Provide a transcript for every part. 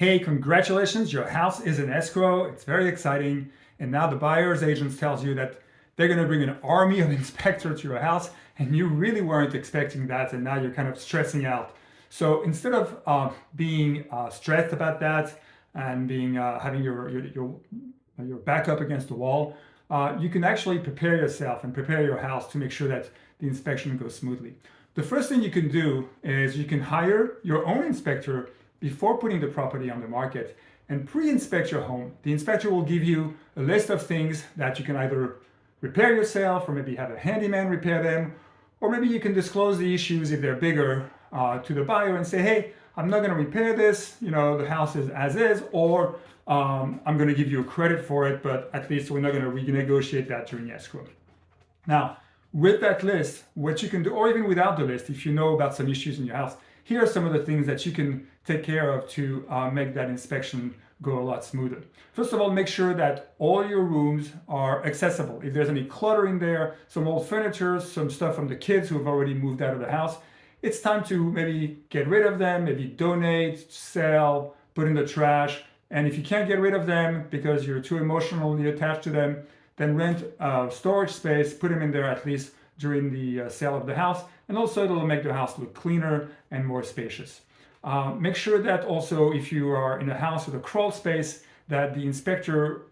Hey, congratulations, your house is in escrow. It's very exciting. And now the buyer's agent tells you that they're going to bring an army of inspectors to your house, and you really weren't expecting that, and now you're kind of stressing out. So instead of being stressed about that and being having your back up against the wall, you can actually prepare yourself and prepare your house to make sure that the inspection goes smoothly. The first thing you can do is you can hire your own inspector before putting the property on the market and pre-inspect your home. The inspector will give you a list of things that you can either repair yourself or maybe have a handyman repair them, or maybe you can disclose the issues if they're bigger to the buyer and say, hey, I'm not going to repair this, the house is as is, or I'm going to give you a credit for it, but at least we're not going to renegotiate that during escrow. Now, with that list, what you can do, or even without the list, if you know about some issues in your house, here are some of the things that you can take care of to make that inspection go a lot smoother. First of all, make sure that all your rooms are accessible. If there's any clutter in there, some old furniture, some stuff from the kids who have already moved out of the house, it's time to maybe get rid of them, maybe donate, sell, put in the trash. And if you can't get rid of them because you're too emotionally attached to them, then rent a storage space, put them in there at least during the sale of the house, and also it'll make the house look cleaner and more spacious. Make sure that also if you are in a house with a crawl space, that the inspector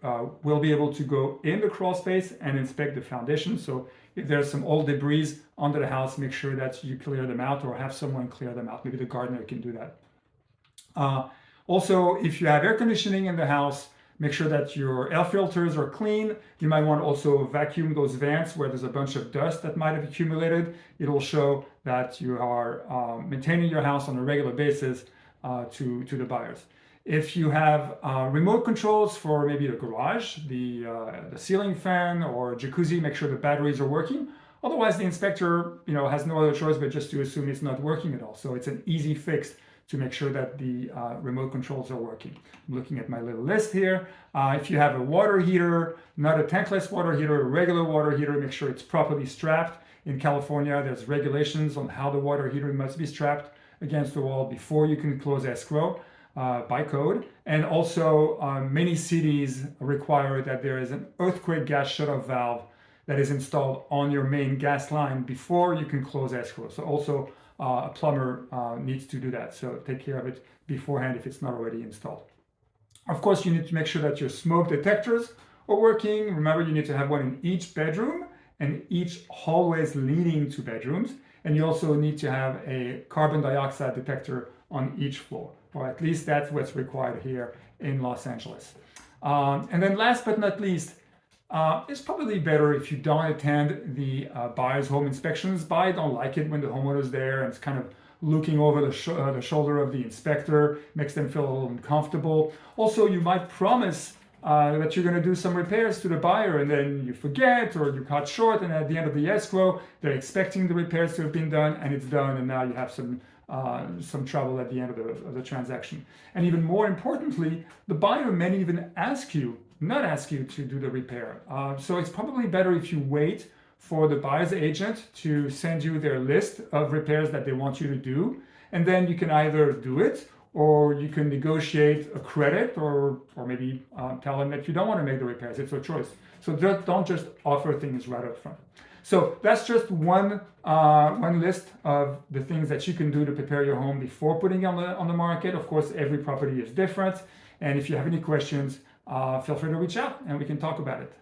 will be able to go in the crawl space and inspect the foundation. So if there's some old debris under the house, make sure that you clear them out or have someone clear them out. Maybe the gardener can do that. Also, if you have air conditioning in the house, make sure that your air filters are clean. You might want to also vacuum those vents where there's a bunch of dust that might have accumulated. It'll show that you are maintaining your house on a regular basis to the buyers. If you have remote controls for maybe the garage, the ceiling fan or jacuzzi, make sure the batteries are working. Otherwise, the inspector has no other choice but just to assume it's not working at all. So it's an easy fix to make sure that the remote controls are working. I'm looking at my little list here. If you have a water heater, not a tankless water heater, a regular water heater, make sure it's properly strapped. In California, there's regulations on how the water heater must be strapped against the wall before you can close escrow by code. And also, many cities require that there is an earthquake gas shutoff valve that is installed on your main gas line before you can close escrow. So also, a plumber needs to do that. So take care of it beforehand if it's not already installed. Of course, you need to make sure that your smoke detectors are working. Remember, you need to have one in each bedroom and each hallways leading to bedrooms. And you also need to have a carbon dioxide detector on each floor, or at least that's what's required here in Los Angeles. And then last but not least, it's probably better if you don't attend the buyer's home inspections. Buyers don't like it when the homeowner's there and it's kind of looking over the shoulder of the inspector, makes them feel a little uncomfortable. Also, you might promise that you're going to do some repairs to the buyer and then you forget or you cut short, and at the end of the escrow, they're expecting the repairs to have been done and it's done, and now you have some trouble at the end of the transaction. And even more importantly, the buyer may even not ask you to do the repair. So it's probably better if you wait for the buyer's agent to send you their list of repairs that they want you to do. And then you can either do it or you can negotiate a credit or maybe tell them that you don't want to make the repairs. It's a choice. So don't just offer things right up front. So that's just one list of the things that you can do to prepare your home before putting it on the market. Of course, every property is different. And if you have any questions, feel free to reach out and we can talk about it.